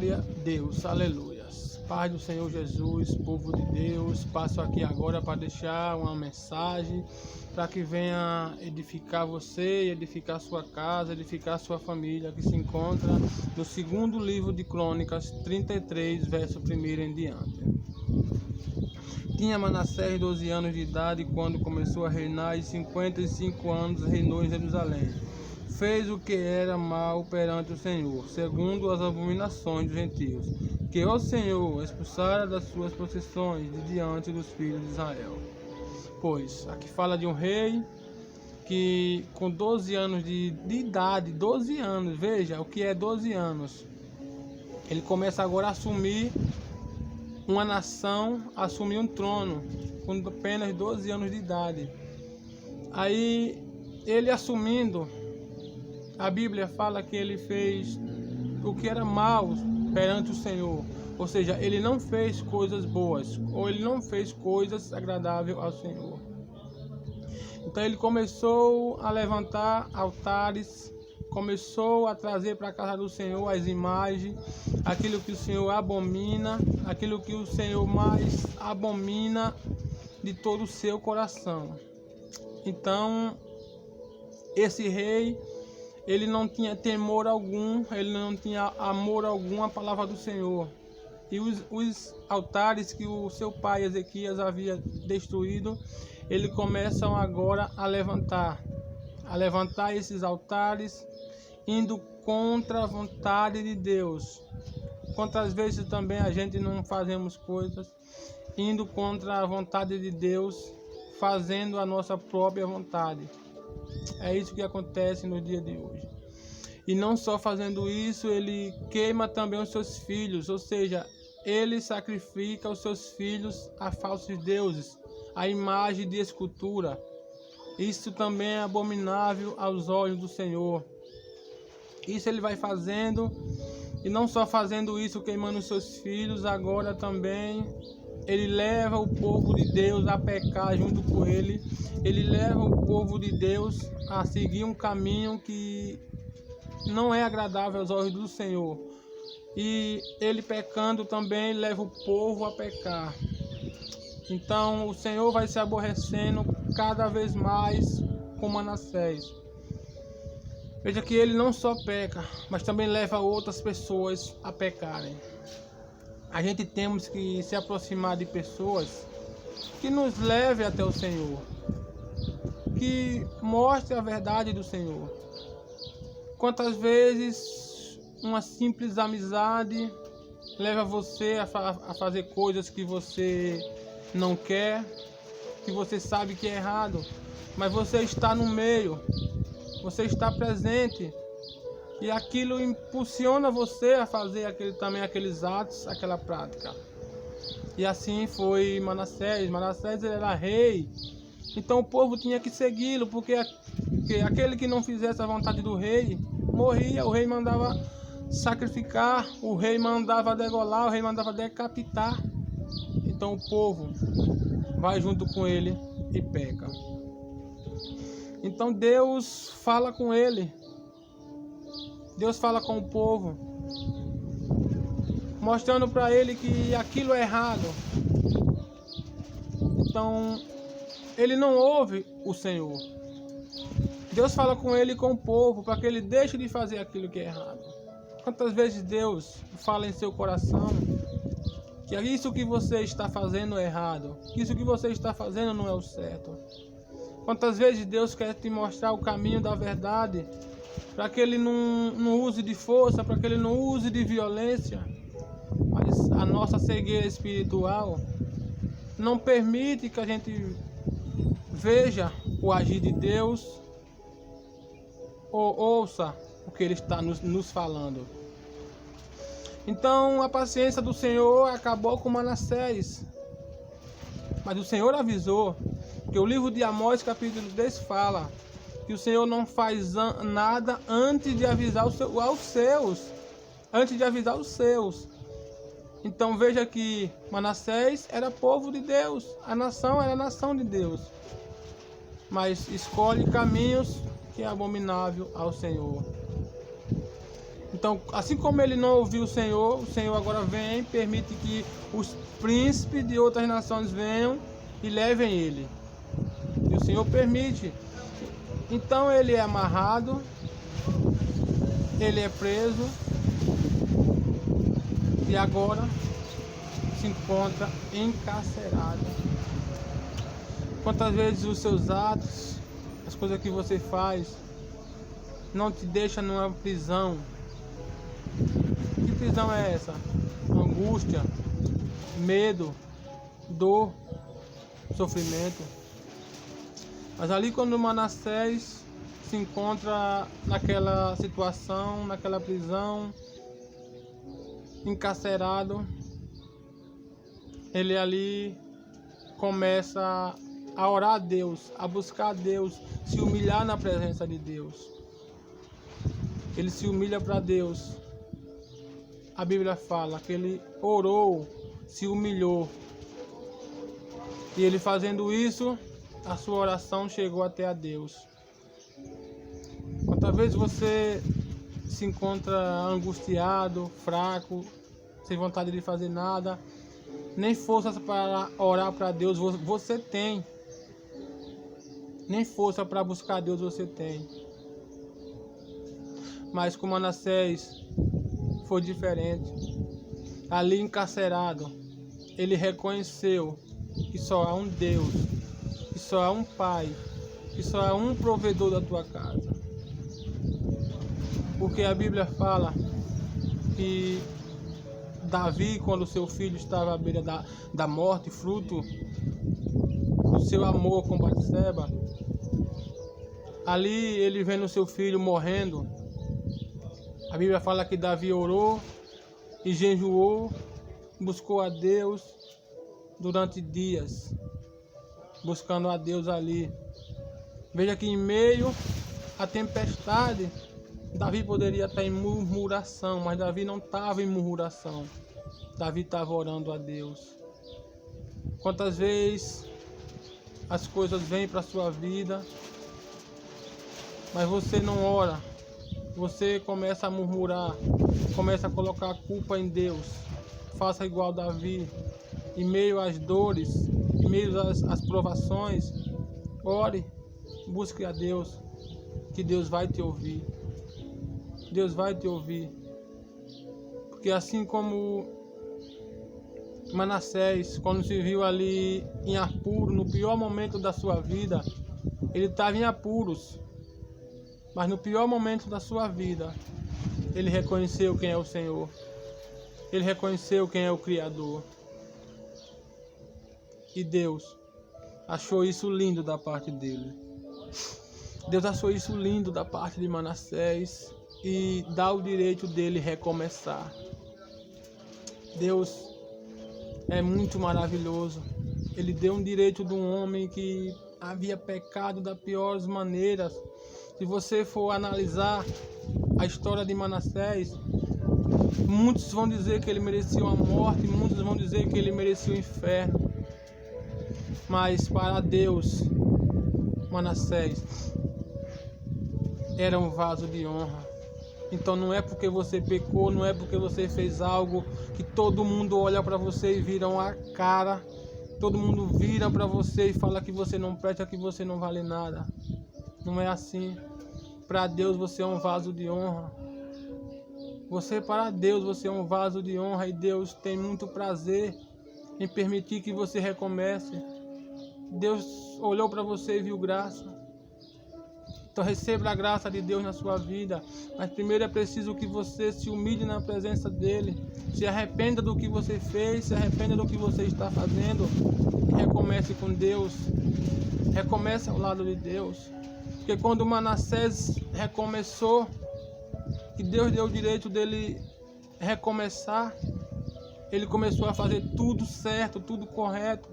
Glória a Deus, aleluia. Paz do Senhor Jesus, povo de Deus, passo aqui agora para deixar uma mensagem para que venha edificar você, edificar sua casa, edificar sua família, que se encontra no segundo livro de Crônicas 33, verso 1 em diante. Tinha Manassés 12 anos de idade quando começou a reinar, e 55 anos reinou em Jerusalém. Fez o que era mal perante o Senhor, segundo as abominações dos gentios, que o Senhor expulsara das suas possessões de diante dos filhos de Israel. Pois, aqui fala de um rei que com 12 anos de idade, 12 anos, veja o que é 12 anos. Ele começa agora a assumir uma nação, assumir um trono, com apenas 12 anos de idade. Aí, ele assumindo, a Bíblia fala que ele fez o que era mal perante o Senhor. Ou seja, ele não fez coisas boas, ou ele não fez coisas agradáveis ao Senhor. Então ele começou a levantar altares, começou a trazer para a casa do Senhor as imagens, aquilo que o Senhor abomina, aquilo que o Senhor mais abomina de todo o seu coração. Então, esse rei, ele não tinha temor algum, ele não tinha amor algum à palavra do Senhor. E os altares que o seu pai Ezequias havia destruído, ele começa agora a levantar esses altares, indo contra a vontade de Deus. Quantas vezes também a gente não fazemos coisas indo contra a vontade de Deus, fazendo a nossa própria vontade. É isso que acontece no dia de hoje. E não só fazendo isso, ele queima também os seus filhos, ou seja, ele sacrifica os seus filhos a falsos deuses, a imagem de escultura. Isso também é abominável aos olhos do Senhor. Isso ele vai fazendo, e não só fazendo isso, queimando os seus filhos, agora também ele leva o povo de Deus a pecar junto com ele. Ele leva o povo de Deus a seguir um caminho que não é agradável aos olhos do Senhor. E ele pecando também leva o povo a pecar. Então o Senhor vai se aborrecendo cada vez mais com Manassés. Veja que ele não só peca, mas também leva outras pessoas a pecarem. A gente temos que se aproximar de pessoas que nos levem até o Senhor, que mostre a verdade do Senhor. Quantas vezes uma simples amizade leva você a fazer coisas que você não quer, que você sabe que é errado, mas você está no meio, você está presente, e aquilo impulsiona você a fazer aqueles atos, aquela prática. E assim foi Manassés. Manassés ele era rei, então o povo tinha que segui-lo, porque aquele que não fizesse a vontade do rei morria. O rei mandava sacrificar, o rei mandava degolar, o rei mandava decapitar. Então o povo vai junto com ele e peca. Então Deus fala com ele. Deus fala com o povo, mostrando para ele que aquilo é errado. Então, ele não ouve o Senhor. Deus fala com ele e com o povo, para que ele deixe de fazer aquilo que é errado. Quantas vezes Deus fala em seu coração que isso que você está fazendo é errado, que isso que você está fazendo não é o certo. Quantas vezes Deus quer te mostrar o caminho da verdade, para que ele não use de força, para que ele não use de violência. Mas a nossa cegueira espiritual não permite que a gente veja o agir de Deus ou ouça o que ele está nos falando. Então a paciência do Senhor acabou com Manassés. Mas o Senhor avisou, que o livro de Amós capítulo 10 fala que o Senhor não faz nada antes de avisar aos seus. Antes de avisar os seus. Então veja que Manassés era povo de Deus. A nação era a nação de Deus. Mas escolhe caminhos que é abominável ao Senhor. Então, assim como ele não ouviu o Senhor agora vem, permite que os príncipes de outras nações venham e levem ele. E o Senhor permite. Então ele é amarrado, ele é preso e agora se encontra encarcerado. Quantas vezes os seus atos, as coisas que você faz, não te deixam numa prisão? Que prisão é essa? Angústia, medo, dor, sofrimento. Mas ali quando Manassés se encontra naquela situação, naquela prisão, encarcerado, ele ali começa a orar a Deus, a buscar a Deus, se humilhar na presença de Deus. Ele se humilha para Deus. A Bíblia fala que ele orou, se humilhou. E ele fazendo isso, a sua oração chegou até a Deus. Quantas vezes você se encontra angustiado, fraco, sem vontade de fazer nada, nem forças para orar para Deus você tem. Nem força para buscar a Deus você tem. Mas com Manassés foi diferente. Ali encarcerado, ele reconheceu que só há um Deus, que só há um Pai, que só há um provedor da tua casa. Porque a Bíblia fala que Davi, quando seu filho estava à beira da morte, fruto do seu amor com Batseba, ali ele vendo seu filho morrendo, a Bíblia fala que Davi orou e jejuou, buscou a Deus durante dias, buscando a Deus ali. Veja que em meio à tempestade, Davi poderia estar em murmuração, mas Davi não estava em murmuração. Davi estava orando a Deus. Quantas vezes as coisas vêm para a sua vida, mas você não ora, você começa a murmurar, começa a colocar a culpa em Deus. Faça igual Davi, em meio às dores, em meio às provações, ore, busque a Deus, que Deus vai te ouvir. Deus vai te ouvir. Porque assim como Manassés, quando se viu ali em apuro, no pior momento da sua vida, ele estava em apuros. Mas no pior momento da sua vida, ele reconheceu quem é o Senhor. Ele reconheceu quem é o Criador. E Deus achou isso lindo da parte dele. Deus achou isso lindo da parte de Manassés e dá o direito dele recomeçar. Deus é muito maravilhoso. Ele deu um direito de um homem que havia pecado das piores maneiras. Se você for analisar a história de Manassés, muitos vão dizer que ele merecia a morte, muitos vão dizer que ele merecia o inferno. Mas para Deus, Manassés era um vaso de honra. Então não é porque você pecou, não é porque você fez algo que todo mundo olha para você e viram a cara. Todo mundo vira para você e fala que você não presta, que você não vale nada. Não é assim. Para Deus você é um vaso de honra. Para Deus você é um vaso de honra e Deus tem muito prazer em permitir que você recomece. Deus olhou para você e viu graça. Então receba a graça de Deus na sua vida. Mas primeiro é preciso que você se humilhe na presença dEle. Se arrependa do que você fez, se arrependa do que você está fazendo. E recomece com Deus. Recomece ao lado de Deus. Porque quando Manassés recomeçou, que Deus deu o direito dele recomeçar, ele começou a fazer tudo certo, tudo correto.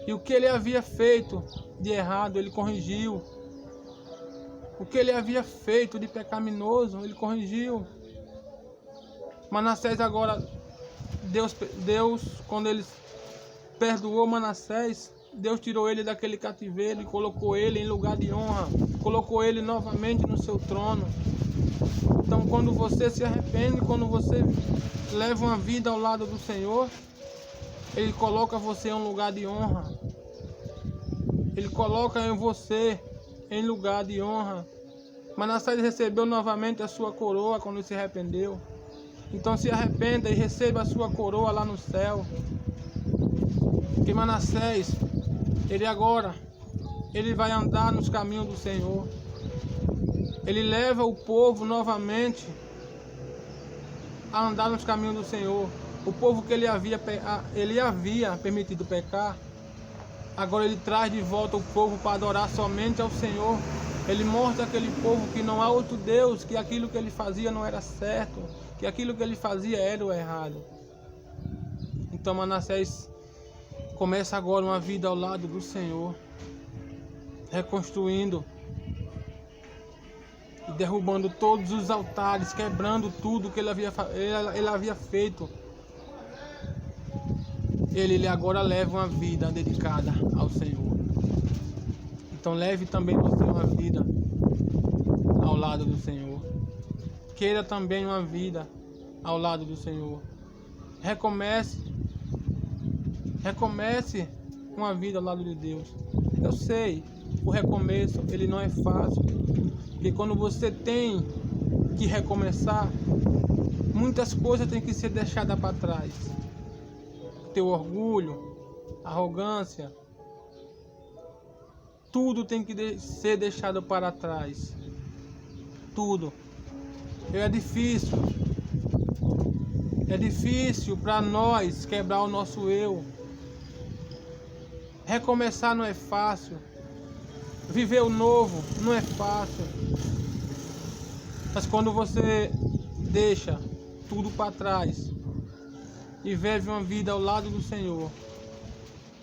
E o que ele havia feito de errado, ele corrigiu. O que ele havia feito de pecaminoso, ele corrigiu. Manassés agora, Deus, quando ele perdoou Manassés, Deus tirou ele daquele cativeiro e colocou ele em lugar de honra. Colocou ele novamente no seu trono. Então, quando você se arrepende, quando você leva uma vida ao lado do Senhor, Ele coloca você em um lugar de honra. Ele coloca em você em lugar de honra. Manassés recebeu novamente a sua coroa quando se arrependeu. Então se arrependa e receba a sua coroa lá no céu. Porque Manassés, ele vai andar nos caminhos do Senhor. Ele leva o povo novamente a andar nos caminhos do Senhor. O povo que ele havia permitido pecar, agora ele traz de volta o povo para adorar somente ao Senhor. Ele mostra àquele povo que não há outro Deus, que aquilo que ele fazia não era certo, que aquilo que ele fazia era o errado. Então Manassés começa agora uma vida ao lado do Senhor, reconstruindo e derrubando todos os altares, quebrando tudo que ele havia feito. Ele agora leva uma vida dedicada ao Senhor. Então leve também você uma vida ao lado do Senhor. Queira também uma vida ao lado do Senhor. Recomece uma vida ao lado de Deus. Eu sei, o recomeço ele não é fácil, porque quando você tem que recomeçar, muitas coisas têm que ser deixadas para trás. Teu orgulho, arrogância, tudo tem que ser deixado para trás. Tudo. É difícil para nós quebrar o nosso eu. Recomeçar não é fácil. Viver o novo não é fácil. Mas quando você deixa tudo para trás e vive uma vida ao lado do Senhor,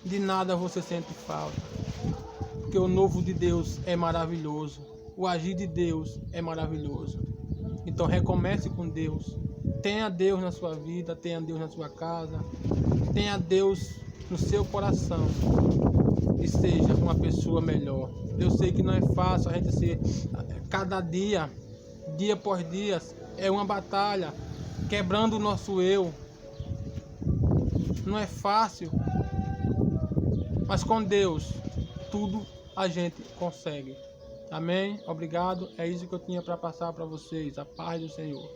de nada você sente falta. Porque o novo de Deus é maravilhoso. O agir de Deus é maravilhoso. Então recomece com Deus. Tenha Deus na sua vida, tenha Deus na sua casa, tenha Deus no seu coração e seja uma pessoa melhor. Eu sei que não é fácil a gente ser, cada dia após dia, é uma batalha, quebrando o nosso eu. Não é fácil, mas com Deus tudo a gente consegue. Amém? Obrigado. É isso que eu tinha para passar para vocês. A paz do Senhor.